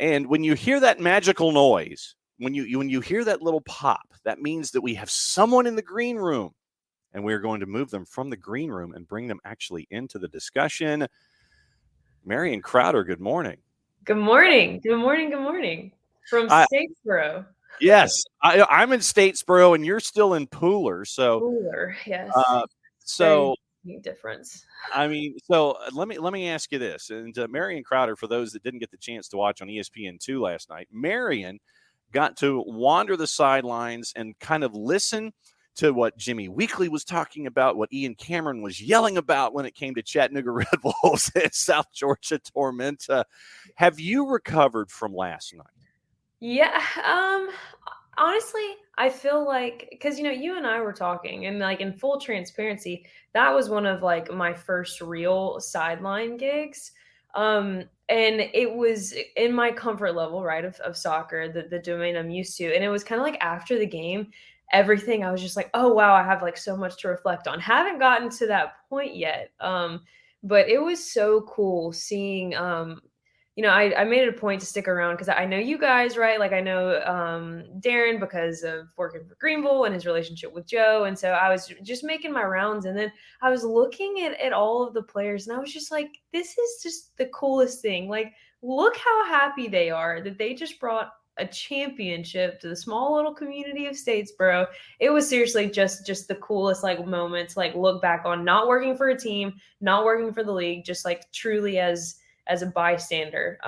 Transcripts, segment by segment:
And when you hear that magical noise, when you hear that little pop, that means that we have someone in the green room, and we're going to move them from the green room and bring them actually into the discussion. Marion Crowder, good morning. Good morning. Good morning. Good morning. From Statesboro. Yes, I'm in Statesboro, and you're still in Pooler. So, Pooler, yes. So very difference. I mean, so let me ask you this. And Marion Crowder, for those that didn't get the chance to watch on ESPN2 last night, Marion got to wander the sidelines and kind of listen to what Jimmy Weekly was talking about, what Ian Cameron was yelling about when it came to Chattanooga Red Bulls and South Georgia Tormenta. Have you recovered from last night? Yeah. Honestly, I feel like, because, you and I were talking, and like in full transparency, that was one of like my first real sideline gigs. And it was in my comfort level, right, of soccer, the domain I'm used to. And it was kind of like after the game, everything, I was just like, oh wow, I have like so much to reflect on. Haven't gotten to that point yet. But it was so cool seeing I made it a point to stick around because I know you guys, right? Like I know Darren because of working for Greenville and his relationship with Joe. And so I was just making my rounds, and then I was looking at all of the players, and I was just like, this is just the coolest thing. Like, look how happy they are that they just brought a championship to the small little community of Statesboro. It was seriously just the coolest like moments, like look back on, not working for a team, not working for the league, just like truly as a bystander,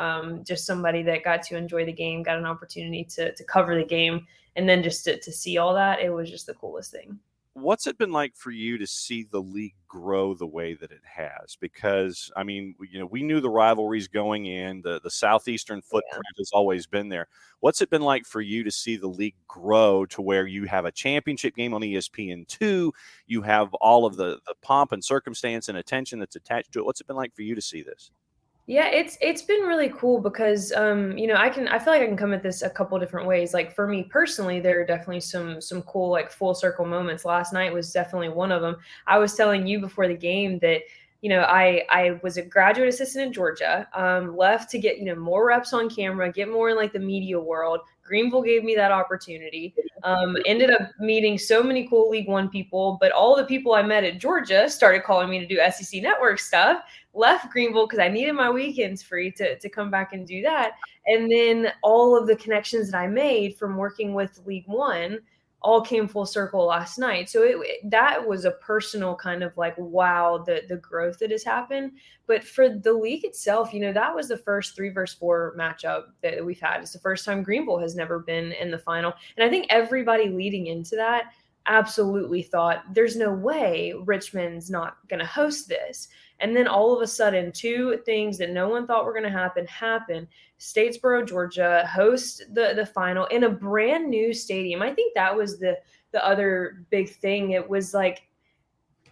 just somebody that got to enjoy the game, got an opportunity to cover the game, and then just to see all that. It was just the coolest thing. What's it been like for you to see the league grow the way that it has? Because, I mean, we knew the rivalries going in, the Southeastern footprint has always been there. What's it been like for you to see the league grow to where you have a championship game on ESPN2, you have all of the pomp and circumstance and attention that's attached to it? What's it been like for you to see this? Yeah, it's been really cool because I feel like I can come at this a couple different ways. Like for me personally, there are definitely some cool like full circle moments. Last night was definitely one of them. I was telling you before the game that I was a graduate assistant in Georgia, left to get more reps on camera, get more in like the media world. Greenville gave me that opportunity. Ended up meeting so many cool League One people, but all the people I met at Georgia started calling me to do SEC Network stuff. Left Greenville because I needed my weekends free to come back and do that. And then all of the connections that I made from working with League One all came full circle last night. So that was a personal kind of like, wow, the growth that has happened. But for the league itself, that was the first 3-4 matchup that we've had. It's the first time Greenville has never been in the final. And I think everybody leading into that absolutely thought there's no way Richmond's not going to host this. And then all of a sudden, two things that no one thought were going to happen. Statesboro, Georgia host the final in a brand new stadium. I think that was the other big thing. It was like,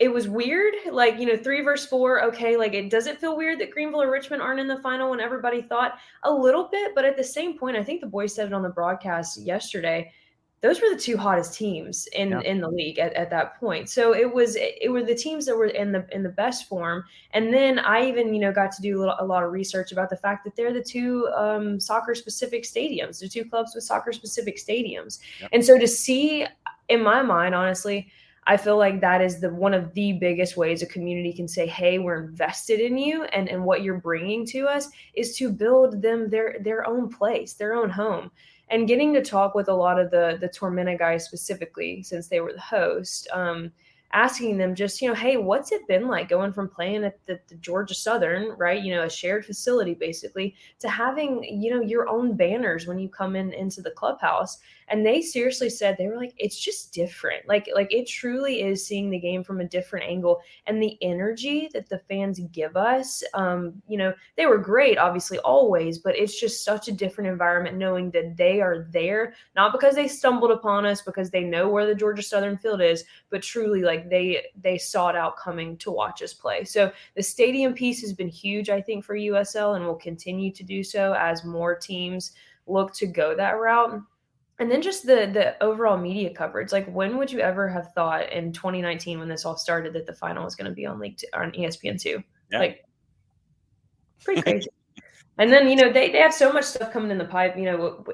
it was weird, like, 3-4. Okay, like it doesn't feel weird that Greenville or Richmond aren't in the final when everybody thought a little bit. But at the same point, I think the boys said it on the broadcast yesterday, those were the two hottest teams in the league at that point. So it were the teams that were in the best form. And then I even, got to do a lot of research about the fact that they're the two soccer specific stadiums, the two clubs with soccer specific stadiums. Yep. And so to see, in my mind, honestly, I feel like that is one of the biggest ways a community can say, hey, we're invested in you, and what you're bringing to us is to build them their own place, their own home. And getting to talk with a lot of the Tormenta guys specifically, since they were the host, asking them just, hey, what's it been like going from playing at the Georgia Southern, right? A shared facility basically, to having, your own banners when you come into the clubhouse. And they seriously said, they were like, it's just different. Like it truly is seeing the game from a different angle, and the energy that the fans give us. They were great, obviously, always, but it's just such a different environment knowing that they are there, not because they stumbled upon us, because they know where the Georgia Southern field is, but truly like they sought out coming to watch us play. So the stadium piece has been huge, I think, for USL, and will continue to do so as more teams look to go that route. And then just the overall media coverage. Like, when would you ever have thought in 2019, when this all started, that the final was going to be on ESPN2? Yeah. Like, pretty crazy. And then, they have so much stuff coming in the pipe.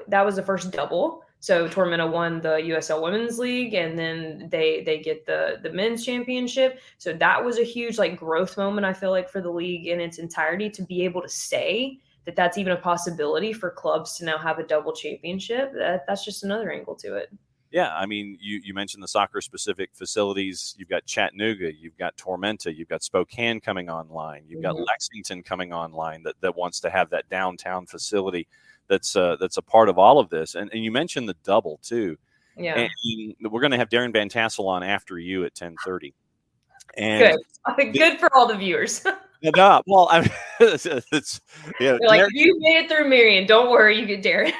That was the first double. So Tormenta won the USL Women's League, and then they get the men's championship. So that was a huge like growth moment, I feel like, for the league in its entirety, to be able to say that that's even a possibility for clubs to now have a double championship. That's just another angle to it. Yeah, I mean, you mentioned the soccer-specific facilities. You've got Chattanooga, you've got Tormenta, you've got Spokane coming online, you've got Lexington coming online that wants to have that downtown facility that's a part of all of this. And you mentioned the double too. Yeah, and we're going to have Darren Van Tassel on after you at 10:30. And good for all the viewers. No, well, I mean, like, you made it through Marion. Don't worry, you get Darren.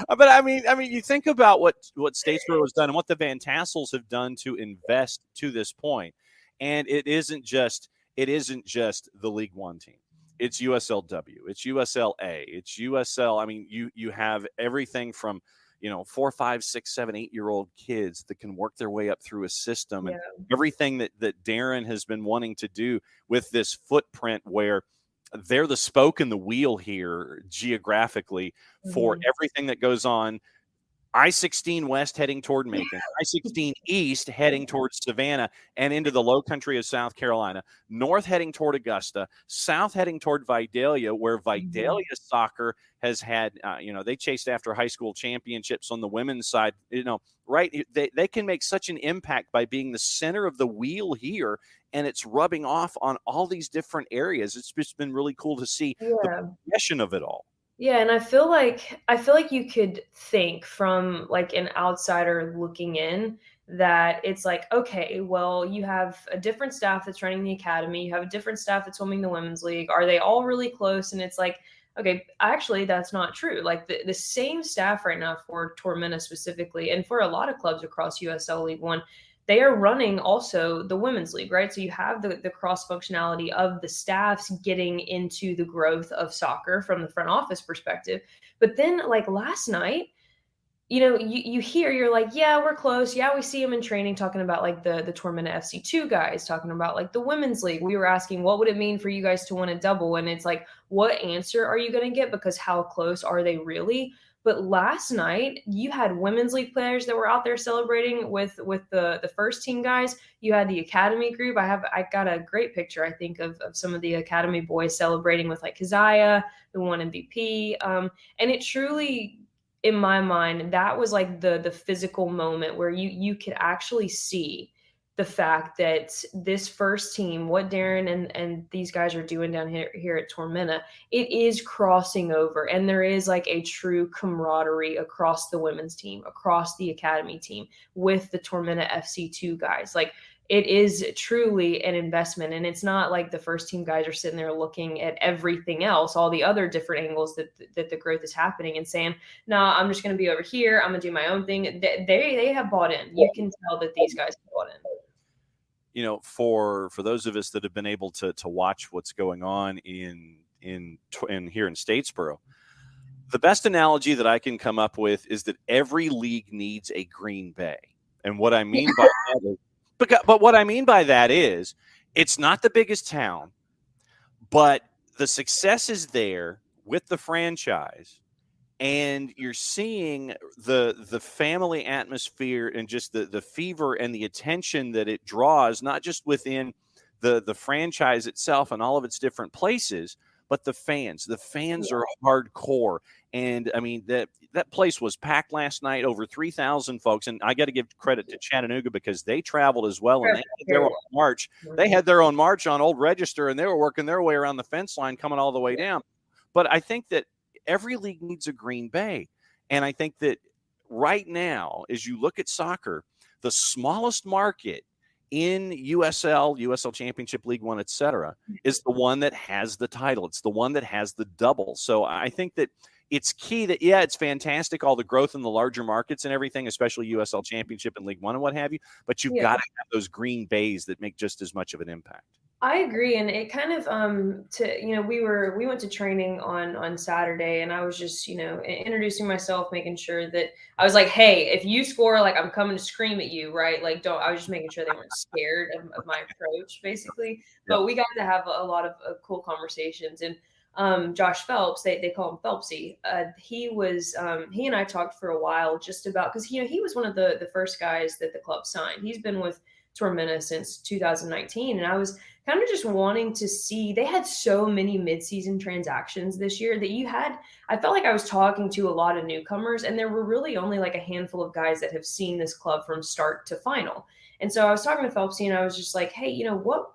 I mean, you think about what Statesboro has done and what the Van Tassels have done to invest to this point, and it isn't just the League One team. It's USLW, it's USLA, it's USL. I mean, you have everything from 4, 5, 6, 7, 8-year-old kids that can work their way up through a system, and everything that Darren has been wanting to do with this footprint where they're the spoke in the wheel here geographically for everything that goes on. I-16 West heading toward Macon, I-16 East heading towards Savannah and into the low country of South Carolina, north heading toward Augusta, south heading toward Vidalia, where Vidalia soccer has had, they chased after high school championships on the women's side, right? They can make such an impact by being the center of the wheel here, and it's rubbing off on all these different areas. It's just been really cool to see the progression of it all. Yeah, and I feel like you could think from like an outsider looking in that it's like, okay, well, you have a different staff that's running the academy, you have a different staff that's swimming the women's league. Are they all really close? And it's like, okay, actually, that's not true. Like the same staff right now for Tormenta specifically, and for a lot of clubs across USL League One, they are running also the women's league, right? So you have the cross functionality of the staffs getting into the growth of soccer from the front office perspective. But then like last night, you hear, you're like, yeah, we're close. Yeah, we see them in training talking about like the Tormenta FC2 guys, talking about like the women's league. We were asking, what would it mean for you guys to win a double? And it's like, what answer are you going to get? Because how close are they really? But last night, you had women's league players that were out there celebrating with the first team guys. You had the academy group. I got a great picture, I think, of some of the academy boys celebrating with like Keziah, who won MVP. And it truly, in my mind, that was like the physical moment where you could actually see the fact that this first team, what Darren and these guys are doing down here at Tormenta, it is crossing over, and there is like a true camaraderie across the women's team, across the academy team with the Tormenta FC2 guys. Like, it is truly an investment, and it's not like the first team guys are sitting there looking at everything else, all the other different angles that the growth is happening, and saying, no, I'm just going to be over here, I'm going to do my own thing. They have bought in. You can tell that these guys have bought in. For those of us that have been able to watch what's going on in here in Statesboro, the best analogy that I can come up with is that every league needs a Green Bay. And what I mean by that is, but what I mean by that is, it's not the biggest town, but the success is there with the franchise, and you're seeing the family atmosphere and just the fever and the attention that it draws, not just within the franchise itself and all of its different places, but the fans. The fans are hardcore. And I mean, that place was packed last night, over 3,000 folks. And I got to give credit to Chattanooga because they traveled as well. And they had their own march. They had their own march on Old Register, and they were working their way around the fence line coming all the way down. But I think that every league needs a Green Bay. And I think that right now, as you look at soccer, the smallest market in USL Championship, League One, et cetera, is the one that has the title. It's the one that has the double. So I think that it's key that, yeah, it's fantastic, all the growth in the larger markets and everything, especially USL Championship and League One and what have you, but you've got to have those Green Bays that make just as much of an impact. I agree, and it kind of we went to training on Saturday, and I was just introducing myself, making sure that I was like, hey, if you score, like I'm coming to scream at you, right? Like don't I was just making sure they weren't scared of my approach, basically. Yep. But we got to have a lot of cool conversations, and Josh Phelps, they call him Phelpsy. He and I talked for a while just about because he was one of the first guys that the club signed. He's been with Tormenta since 2019, and I was kind of just wanting to see. They had so many midseason transactions this year that I felt like I was talking to a lot of newcomers, and there were really only like a handful of guys that have seen this club from start to final. And so I was talking to Phelpsy, and I was just like, hey, what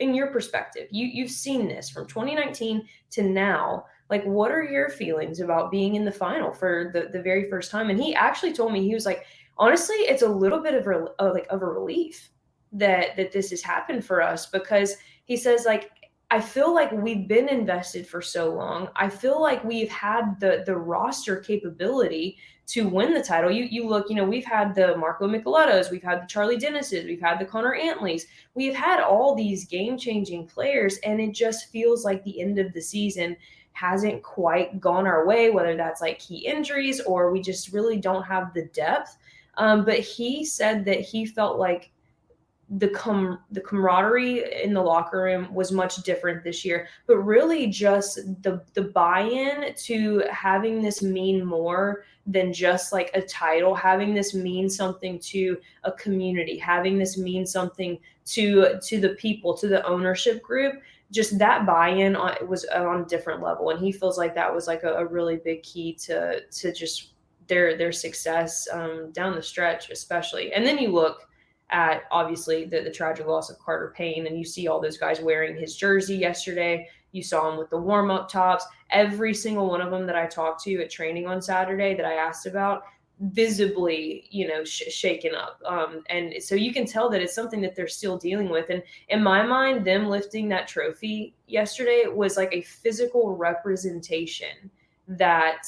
in your perspective, you've seen this from 2019 to now, like what are your feelings about being in the final for the very first time? And he actually told me, he was like, honestly, it's a little bit of a relief that this has happened for us, because he says, like, I feel like we've been invested for so long. I feel like we've had the roster capability to win the title. You look, we've had the Marco Michelettos, we've had the Charlie Dennises, we've had the Connor Antleys, we've had all these game-changing players, and it just feels like the end of the season hasn't quite gone our way, whether that's like key injuries or we just really don't have the depth. But he said that he felt like the camaraderie in the locker room was much different this year, but really just the buy-in to having this mean more than just like a title, having this mean something to a community, having this mean something to the people, to the ownership group. Just that buy-in was on a different level, and he feels like that was like a really big key to just their success down the stretch, especially. And then you look at obviously the tragic loss of Carter Payne, and you see all those guys wearing his jersey yesterday. You saw him with the warm-up tops. Every single one of them that I talked to at training on Saturday that I asked about, visibly, shaken up. And so you can tell that it's something that they're still dealing with. And in my mind, them lifting that trophy yesterday was like a physical representation that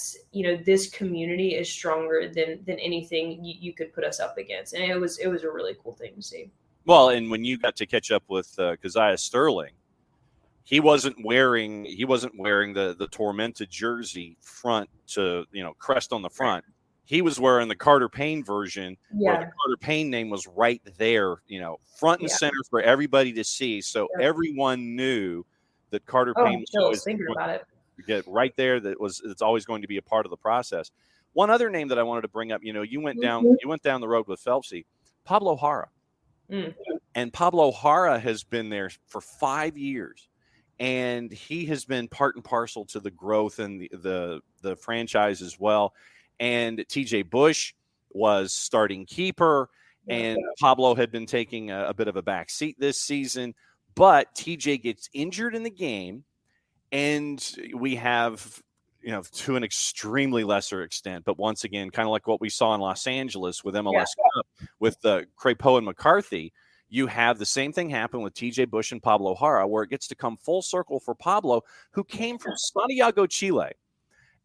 this community is stronger than anything you could put us up against, and it was a really cool thing to see. Well, and when you got to catch up with Keziah Sterling, he wasn't wearing the Tormenta jersey front to crest on the front. He was wearing the Carter Payne version, where the Yeah. Carter Payne name was right there, front and Yeah. center for everybody to see. So Yeah. everyone knew that Carter Oh, Payne was chills always thinking going about it. to get right there. It's always going to be a part of the process. One other name that I wanted to bring up, you went down the road with Phelpsy, Pablo Hara. Mm. And Pablo Hara has been there for 5 years, and he has been part and parcel to the growth and the franchise as well. And TJ Bush was starting keeper, and Pablo had been taking a bit of a back seat this season. But TJ gets injured in the game, and we have, to an extremely lesser extent, but once again, kind of like what we saw in Los Angeles with MLS Cup, with Crapo and McCarthy, you have the same thing happen with TJ Bush and Pablo Hara, where it gets to come full circle for Pablo, who came from Santiago, Chile.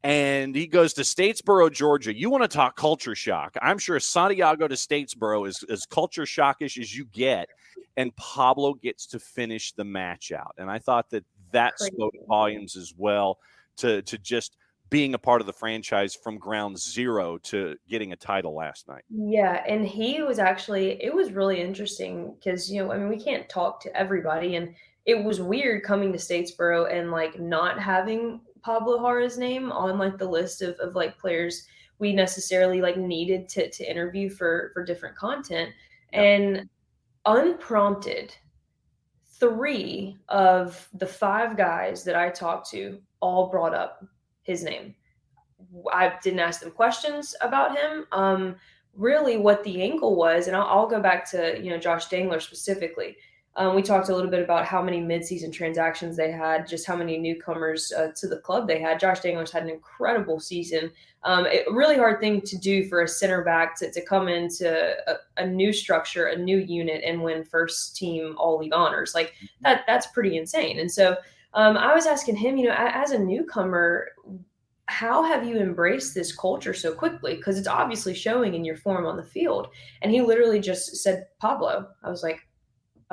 And he goes to Statesboro, Georgia. You want to talk culture shock? I'm sure Santiago to Statesboro is as culture shockish as you get. And Pablo gets to finish the match out. And I thought that spoke volumes as well to just being a part of the franchise from ground zero to getting a title last night. Yeah, and it was really interesting because, I mean, we can't talk to everybody, and it was weird coming to Statesboro and like not having Pablo Hara's name on like the list of like players we necessarily like needed to interview for different content. Yep. And unprompted, three of the five guys that I talked to all brought up his name. I didn't ask them questions about him. Really, what the angle was, and I'll go back to Josh Dangler specifically. We talked a little bit about how many midseason transactions they had, just how many newcomers to the club they had. Josh Dangler's had an incredible season. A really hard thing to do for a center back to come into a new structure, a new unit, and win first team all league honors. Like that's pretty insane. And so I was asking him, as a newcomer, how have you embraced this culture so quickly? Because it's obviously showing in your form on the field. And he literally just said, Pablo. I was like,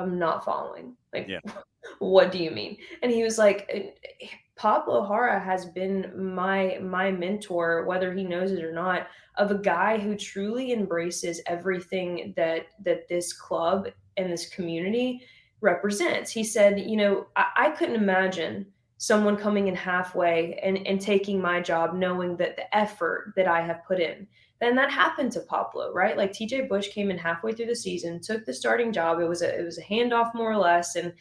I'm not following. Like, Yeah. what do you mean? And he was like, Pablo Hara has been my mentor, whether he knows it or not, of a guy who truly embraces everything that this club and this community represents. He said, I couldn't imagine someone coming in halfway and taking my job, knowing that the effort that I have put in. Then that happened to Pablo, right? Like TJ Bush came in halfway through the season, took the starting job. It was a handoff more or less, and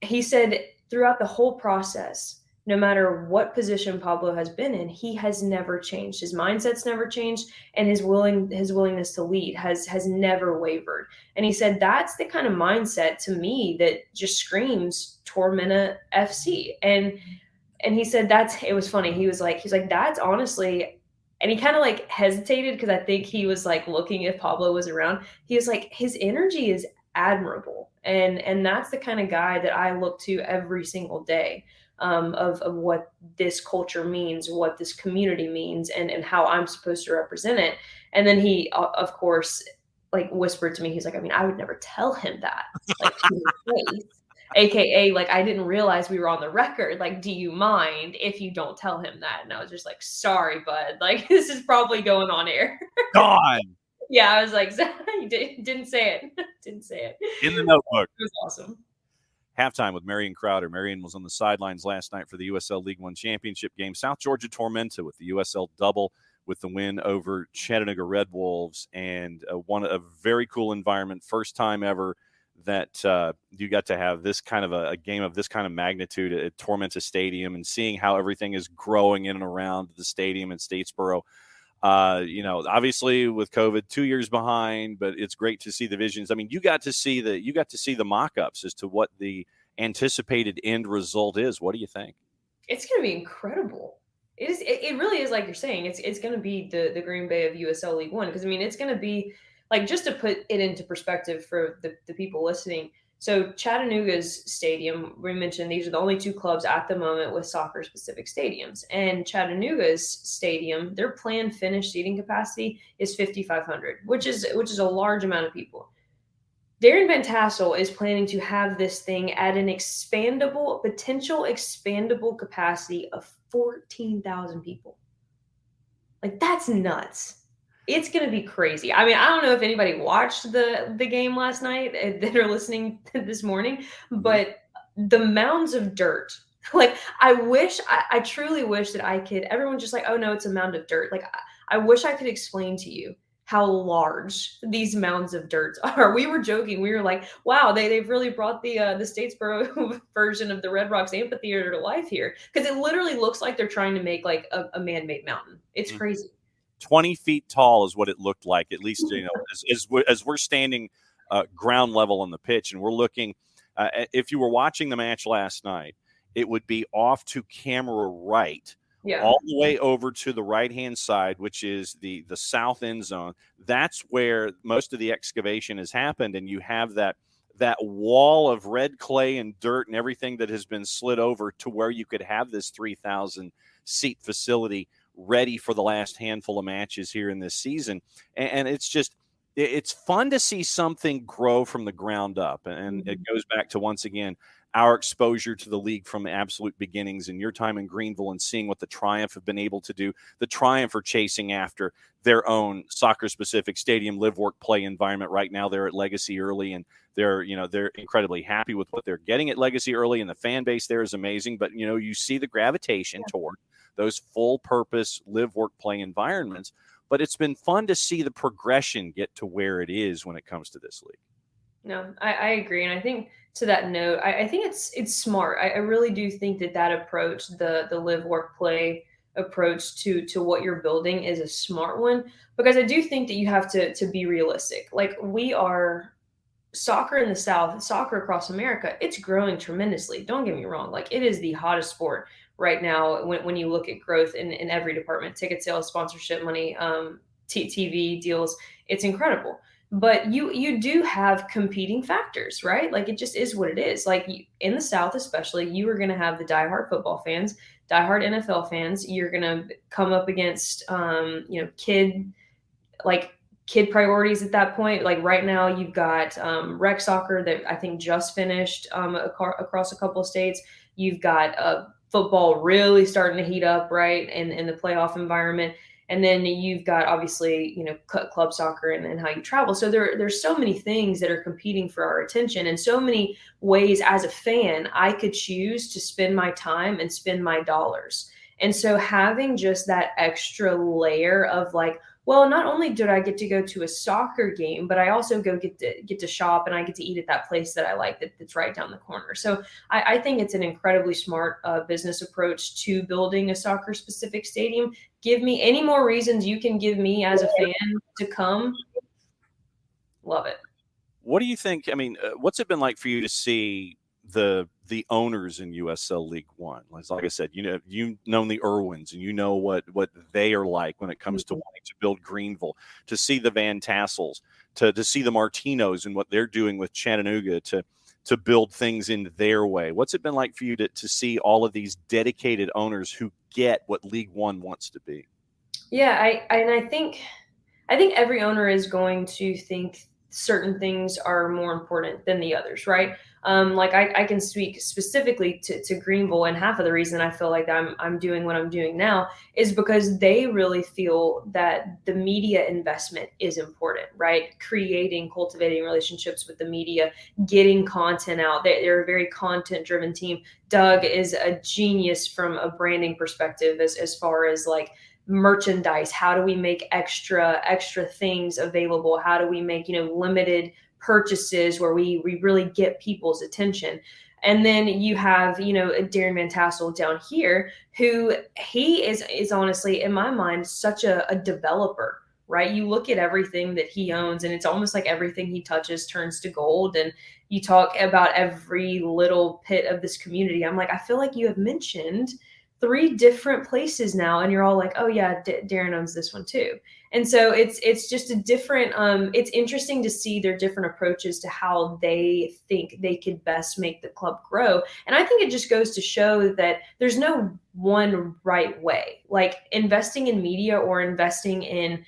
he said throughout the whole process, no matter what position Pablo has been in, he has never changed. His mindset's never changed, and his willingness to lead has never wavered. And he said that's the kind of mindset to me that just screams Tormenta FC. And he said it was funny. He's like that's honestly, and he kind of like hesitated because I think he was like looking if Pablo was around. He was like, his energy is admirable, and that's the kind of guy that I look to every single day, of what this culture means, what this community means, and how I'm supposed to represent it. And then he, of course, like whispered to me, he's like, I mean, I would never tell him that, like to his face. AKA, like, I didn't realize we were on the record. Like, do you mind if you don't tell him that? And I was just like, sorry, bud. Like, this is probably going on air. God. Yeah, I was like, you didn't say it. Didn't say it. In the notebook. It was awesome. Halftime with Marion Crowder. Marion was on the sidelines last night for the USL League One championship game. South Georgia Tormenta with the USL double with the win over Chattanooga Red Wolves, and a very cool environment. First time ever that you got to have this kind of a game of this kind of magnitude at Tormenta Stadium, and seeing how everything is growing in and around the stadium in Statesboro. Obviously with COVID 2 years behind, but it's great to see the visions. I mean, you got to see the mock-ups as to what the anticipated end result is. What do you think? It's going to be incredible. It really is, like you're saying, it's going to be the Green Bay of USL League One. Because I mean, it's going to be like, just to put it into perspective for the people listening. So Chattanooga's stadium, we mentioned these are the only two clubs at the moment with soccer-specific stadiums. And Chattanooga's stadium, their planned finished seating capacity is 5,500, which is a large amount of people. Darren Van Tassel is planning to have this thing at an potential expandable capacity of 14,000 people. Like, that's nuts. It's going to be crazy. I mean, I don't know if anybody watched the game last night that are listening this morning, but the mounds of dirt, like, I truly wish that I could, everyone's just like, oh no, it's a mound of dirt. Like, I wish I could explain to you how large these mounds of dirt are. We were joking. We were like, wow, they've really brought the Statesboro version of the Red Rocks Amphitheater to life here. Because it literally looks like they're trying to make like a man-made mountain. It's crazy. 20 feet tall is what it looked like, at least, as we're standing ground level on the pitch, and we're looking, if you were watching the match last night, it would be off to camera right, all the way over to the right-hand side, which is the south end zone. That's where most of the excavation has happened, and you have that wall of red clay and dirt and everything that has been slid over to where you could have this 3,000-seat facility ready for the last handful of matches here in this season. And it's fun to see something grow from the ground up. And it goes back to, once again, our exposure to the league from the absolute beginnings, and your time in Greenville and seeing what the Triumph have been able to do. The Triumph are chasing after their own soccer-specific stadium, live, work, play environment right now. They're at Legacy Early, and they're incredibly happy with what they're getting at Legacy Early, and the fan base there is amazing. But, you see the gravitation toward those full-purpose live, work, play environments. But it's been fun to see the progression get to where it is when it comes to this league. No, I agree. And I think, to that note, I think it's smart. I really do think that approach, the live, work, play approach to what you're building, is a smart one, because I do think that you have to be realistic. Like, we are soccer in the South, soccer across America, it's growing tremendously. Don't get me wrong. Like, it is the hottest sport right now when you look at growth in every department, ticket sales, sponsorship money, TV deals. It's incredible. But you do have competing factors, right? Like, it just is what it is. Like, in the South especially, you are going to have the diehard football fans, diehard NFL fans. You're going to come up against, kid kid priorities at that point. Like right now, you've got rec soccer that I think just finished across a couple of states. You've got football really starting to heat up, right, in the playoff environment. And then you've got obviously, club soccer and how you travel. So there's so many things that are competing for our attention, and so many ways as a fan I could choose to spend my time and spend my dollars. And so having just that extra layer of like, well, not only did I get to go to a soccer game, but I also get to shop, and I get to eat at that place that I like that's right down the corner. So I think it's an incredibly smart business approach to building a soccer specific stadium. Give me any more reasons you can give me as a fan to come. Love it. What do you think? I mean, what's it been like for you to see the owners in USL League One? Like I said, you've known the Irwins, and you know what they are like when it comes to wanting to build Greenville. To see the Van Tassels, to see the Martinos and what they're doing with Chattanooga to build things in their way. What's it been like for you to see all of these dedicated owners who get what League One wants to be? Yeah, I think every owner is going to think certain things are more important than the others, right? Like I can speak specifically to Greenville, and half of the reason I feel like I'm doing what I'm doing now is because they really feel that the media investment is important, right? Cultivating relationships with the media, getting content out. They're a very content driven team. Doug is a genius from a branding perspective as far as like merchandise. How do we make extra things available? How do we make limited purchases where we really get people's attention? And then you have Darren Van Tassel down here, who he is honestly in my mind such a developer, right? You look at everything that he owns, and it's almost like everything he touches turns to gold. And you talk about every little pit of this community. I'm like, I feel like you have mentioned 3 different places now, and you're all like, oh yeah, Darren owns this one too. And so it's just a different it's interesting to see their different approaches to how they think they could best make the club grow. And I think it just goes to show that there's no one right way. Like investing in media or investing in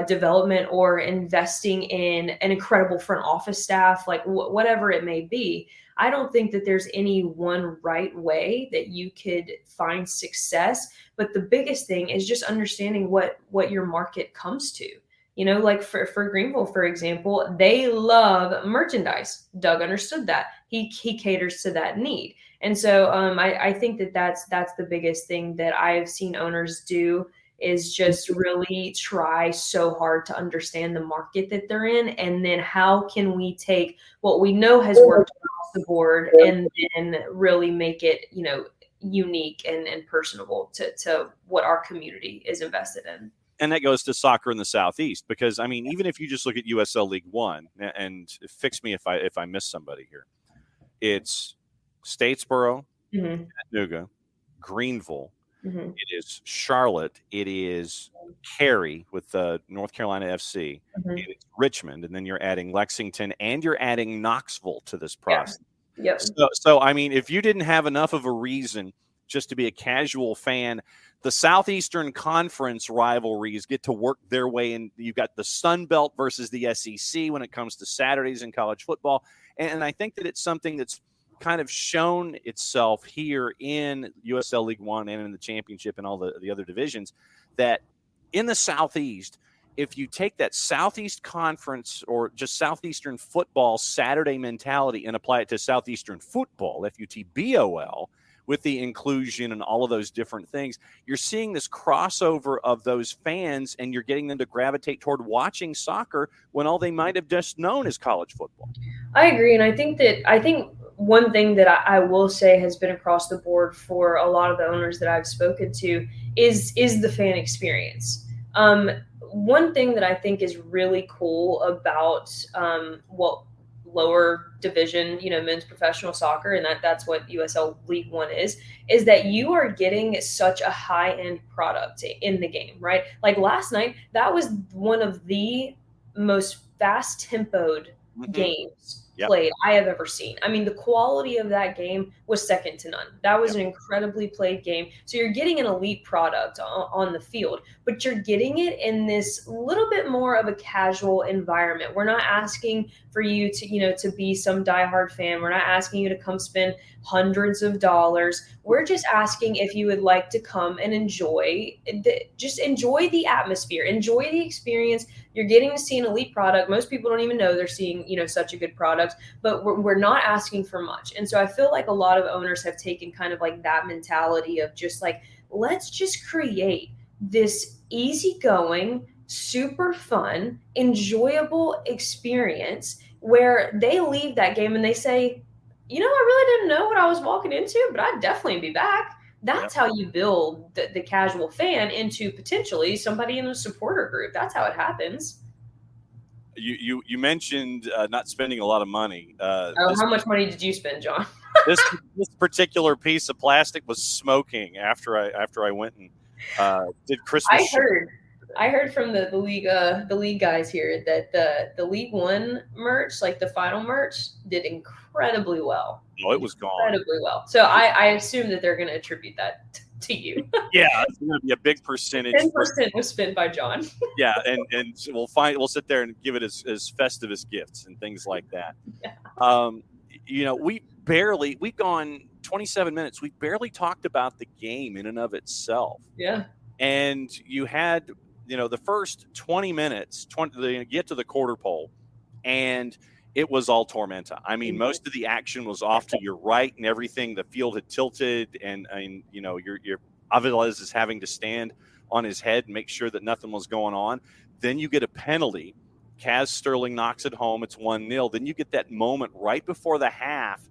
development or investing in an incredible front office staff, like whatever it may be. I don't think that there's any one right way that you could find success. But the biggest thing is just understanding what your market comes to. Like for Greenville, for example, they love merchandise. Doug understood that. He caters to that need. And so I think that's the biggest thing that I've seen owners do, is just really try so hard to understand the market that they're in, and then how can we take what we know has worked across the board and then really make it unique and personable to what our community is invested in. And that goes to soccer in the Southeast, because I mean, even if you just look at USL League One, and fix me if I miss somebody here, it's Statesboro, Chattanooga, Greenville. Mm-hmm. It is Charlotte. It is Cary with North Carolina FC. Mm-hmm. It is Richmond, and then you're adding Lexington, and you're adding Knoxville to this process. Yeah. Yep. So I mean, if you didn't have enough of a reason just to be a casual fan, the Southeastern Conference rivalries get to work their way in. You've got the Sun Belt versus the SEC when it comes to Saturdays in college football, and I think that it's something that's kind of shown itself here in USL League One and in the championship and all the other divisions, that in the Southeast, if you take that Southeast Conference or just Southeastern football Saturday mentality and apply it to Southeastern football, FUTBOL, with the inclusion and all of those different things, you're seeing this crossover of those fans, and you're getting them to gravitate toward watching soccer when all they might have just known is college football. I agree. And I think one thing that I will say has been across the board for a lot of the owners that I've spoken to is the fan experience. One thing that I think is really cool about lower division, men's professional soccer, and that's what USL League One is that you are getting such a high-end product in the game, right? Like last night, that was one of the most fast-tempoed games played I have ever seen. I mean, the quality of that game was second to none. That was an incredibly played game. So you're getting an elite product on the field, but you're getting it in this little bit more of a casual environment. We're not asking for you to, to be some diehard fan. We're not asking you to come spend hundreds of dollars. We're just asking if you would like to come and enjoy the atmosphere, enjoy the experience. You're getting to see an elite product. Most people don't even know they're seeing, such a good product, but we're not asking for much. And so I feel like a lot of owners have taken kind of like that mentality of just like, let's just create this easygoing, super fun, enjoyable experience where they leave that game and they say, I really didn't know what I was walking into, but I'd definitely be back. That's how you build the casual fan into potentially somebody in a supporter group. That's how it happens. You mentioned not spending a lot of money. How much money did you spend, John? this particular piece of plastic was smoking after I went and did Christmas. I heard from the league guys here that the League One merch, like the final merch, did incredibly well. Oh, it was gone. Incredibly well. So I assume that they're going to attribute that to you. Yeah, it's going to be a big percentage. 10% was spent by John. Yeah, and we'll sit there and give it as festive as gifts and things like that. Yeah. We've gone 27 minutes. We barely talked about the game in and of itself. Yeah. And you had, the first 20 minutes, get to the quarter pole, and it was all Tormenta. I mean, most of the action was off to your right and everything. The field had tilted, and your Aviles is having to stand on his head and make sure that nothing was going on. Then you get a penalty. Kaz Sterling knocks it home. It's 1-0. Then you get that moment right before the half,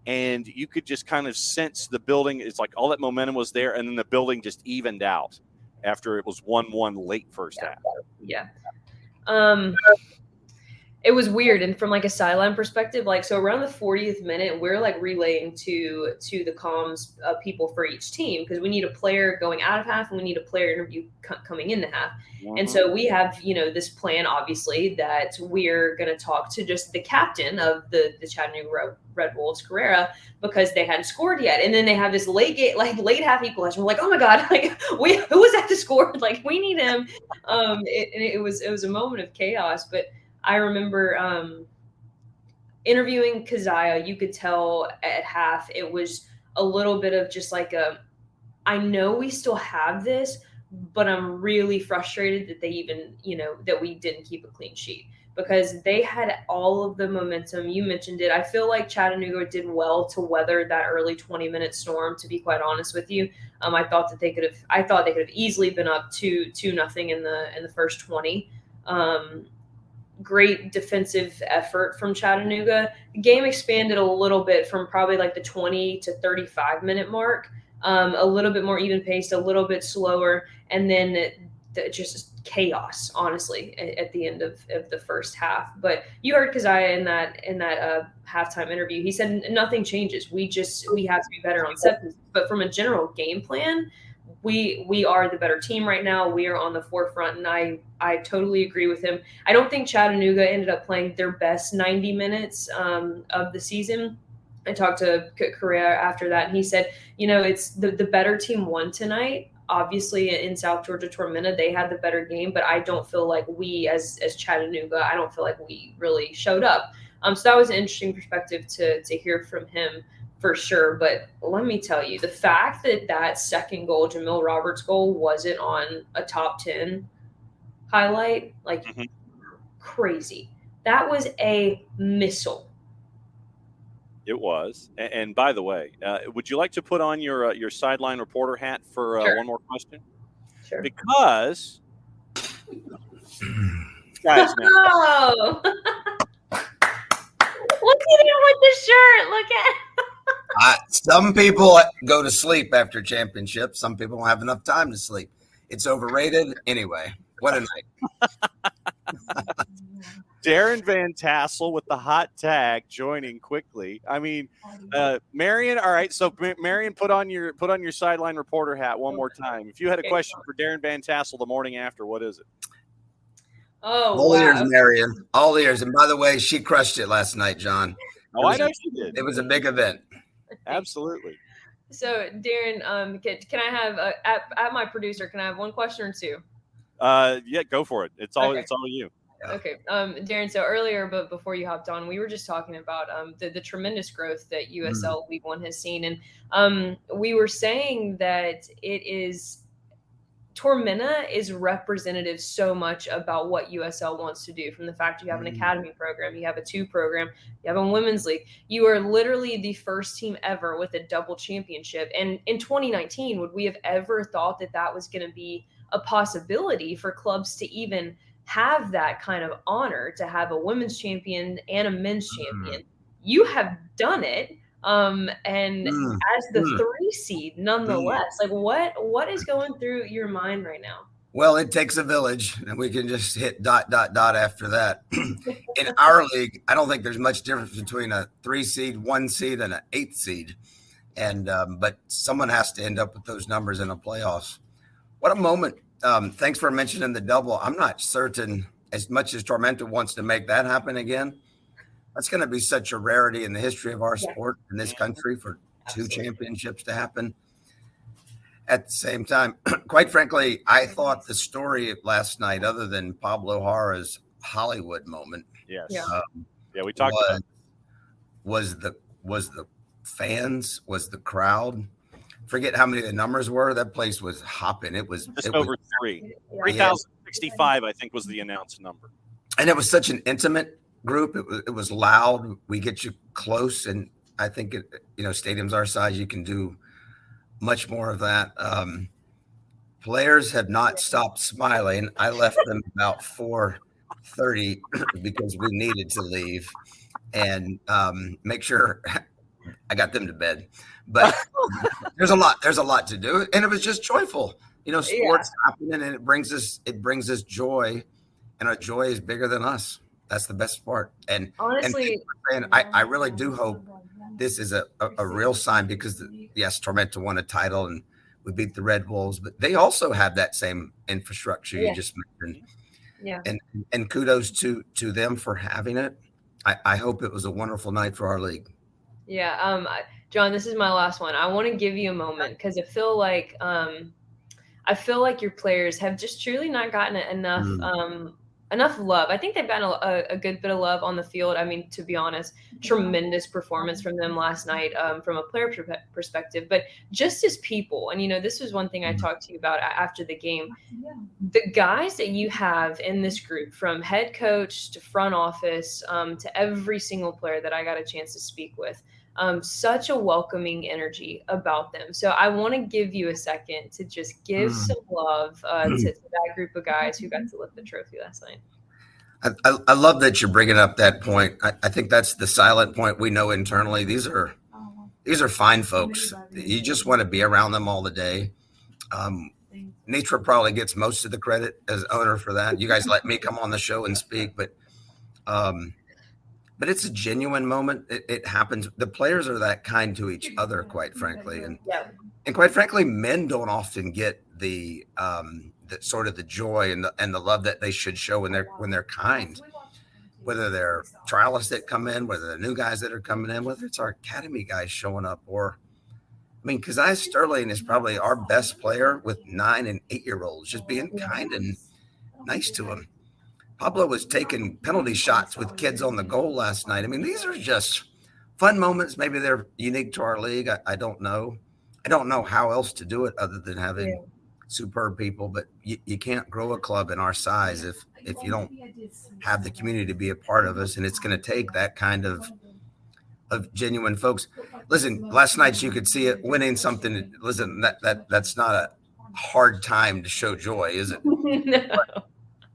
and you could just kind of sense the building. It's like all that momentum was there, and then the building just evened out after it was 1-1 late first half. Yeah. It was weird. And from like a sideline perspective, so around the 40th minute, we're like relaying to the comms people for each team, because we need a player going out of half and we need a player interview coming into half. Mm-hmm. And so we have, this plan, obviously, that we're going to talk to just the captain of the Chattanooga Red Wolves, Carrera, because they hadn't scored yet. And then they have this late half equalizer. We're like, oh my God, who was at the score? We need him. It was a moment of chaos, but I remember interviewing Keziah. You could tell at half it was a little bit of just I know we still have this, but I'm really frustrated that they even, that we didn't keep a clean sheet, because they had all of the momentum. You mentioned it. I feel like Chattanooga did well to weather that early 20-minute storm, to be quite honest with you. I thought they could have easily been up 2-0 in the first 20. Great defensive effort from Chattanooga. The game expanded a little bit from probably the 20 to 35 minute mark, a little bit more even paced, a little bit slower, and then just chaos, honestly, at the end of the first half. But you heard Keziah in that halftime interview. He said nothing changes. We have to be better on set pieces. But from a general game plan, we are the better team right now. We are on the forefront, and I totally agree with him. I don't think Chattanooga ended up playing their best 90 minutes of the season. I talked to Correa after that, and he said, it's the better team won tonight. Obviously, in South Georgia Tormenta, they had the better game, but I don't feel like we, as Chattanooga, I don't feel like we really showed up. So that was an interesting perspective to hear from him, for sure. But let me tell you, the fact that second goal, Jamil Roberts' goal, wasn't on a top 10 highlight, crazy. That was a missile. It was. And by the way, would you like to put on your sideline reporter hat for sure. one more question? Sure. Because guys, oh. Look at him with the shirt. Look at some people go to sleep after championships. Some people don't have enough time to sleep. It's overrated. Anyway, what a night. Darren Van Tassel with the hot tag joining quickly. I mean, Marion. All right, so Marion, put on your sideline reporter hat one more time. If you had a question for Darren Van Tassel the morning after, what is it? Oh, All ears, wow. Marion. All ears. And by the way, she crushed it last night, John. Oh, I know she did. It was a big event. Absolutely. So, Darren, can I have at my producer? Can I have one question or two? Yeah, go for it. It's all you. Yeah. Okay, Darren. So earlier, but before you hopped on, we were just talking about the tremendous growth that USL League One has seen, and we were saying that Tormenta is representative so much about what USL wants to do. From the fact you have an academy program, you have a 2 program, you have a women's league. You are literally the first team ever with a double championship. And in 2019, would we have ever thought that that was going to be a possibility for clubs to even have that kind of honor, to have a women's champion and a men's champion? You have done it. And as the 3 seed, nonetheless, like what is going through your mind right now? Well, it takes a village, and we can just hit ... after that. In our league, I don't think there's much difference between a 3 seed, 1 seed, and an 8th seed. And but someone has to end up with those numbers in the playoffs. What a moment. Thanks for mentioning the double. I'm not certain, as much as Tormenta wants to make that happen again, that's going to be such a rarity in the history of our sport in this country for 2 championships to happen at the same time. Quite frankly, I thought the story last night, other than Pablo Jara's Hollywood moment, we talked about was the fans, was the crowd. Forget how many the numbers were. That place was hopping. It was just over 3,065, I think, was the announced number. And it was such an intimate group. It was loud. We get you close, and I think stadiums our size, you can do much more of that. Players have not stopped smiling. I left them about 4:30 because we needed to leave and make sure I got them to bed. But there's a lot to do, and it was just joyful. Sports happening, and it brings us joy, and our joy is bigger than us. That's the best part. And honestly, and I really do hope this is a real sign, because yes, Tormenta won a title and we beat the Red Wolves, but they also have that same infrastructure you just mentioned. Yeah. And kudos to them for having it. I hope it was a wonderful night for our league. Yeah. John, this is my last one. I want to give you a moment because I feel like your players have just truly not gotten enough love. I think they've gotten a good bit of love on the field. I mean, to be honest, tremendous performance from them last night from a player perspective, but just as people. And, this was one thing I talked to you about after the game. The guys that you have in this group, from head coach to front office to every single player that I got a chance to speak with, such a welcoming energy about them. So I want to give you a second to just give some love to that group of guys who got to lift the trophy last night. I love that you're bringing up that point. I think that's the silent point we know internally. These are fine folks. You just want to be around them all the day. Nitra probably gets most of the credit as owner for that. You guys let me come on the show and speak, but it's a genuine moment. It happens. The players are that kind to each other, quite frankly, and quite frankly, men don't often get the sort of the joy and the love that they should show when they're kind. Whether they're trialists that come in, whether they're new guys that are coming in, whether it's our academy guys showing up, Keziah Sterling is probably our best player with 9 and 8-year-olds, just being kind and nice to them. Pablo was taking penalty shots with kids on the goal last night. I mean, these are just fun moments. Maybe they're unique to our league. I don't know. I don't know how else to do it other than having superb people. But you can't grow a club in our size if you don't have the community to be a part of us. And it's going to take that kind of genuine folks. Listen, last night you could see it winning something. Listen, that's not a hard time to show joy, is it? No.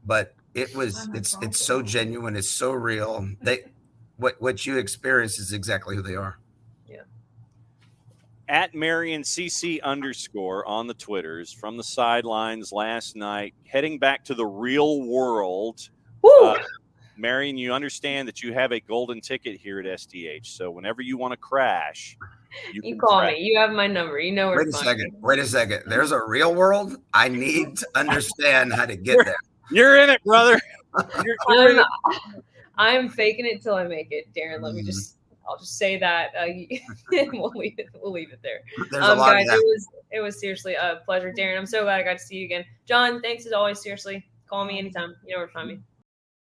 But it's so genuine, it's so real. What you experience is exactly who they are. Yeah. At Marion CC _ on the Twitters, from the sidelines last night, heading back to the real world. Marion, you understand that you have a golden ticket here at SDH. So whenever you want to crash, you call me. You have my number. You know where. Wait a second. There's a real world. I need to understand how to get there. You're in it, brother. You're tolerating. I'm faking it till I make it, Darren. I'll just say that, and we'll leave it there. There's a lot guys, of that. it was seriously a pleasure, Darren. I'm so glad I got to see you again. John, thanks as always. Seriously, call me anytime. You know where to find me.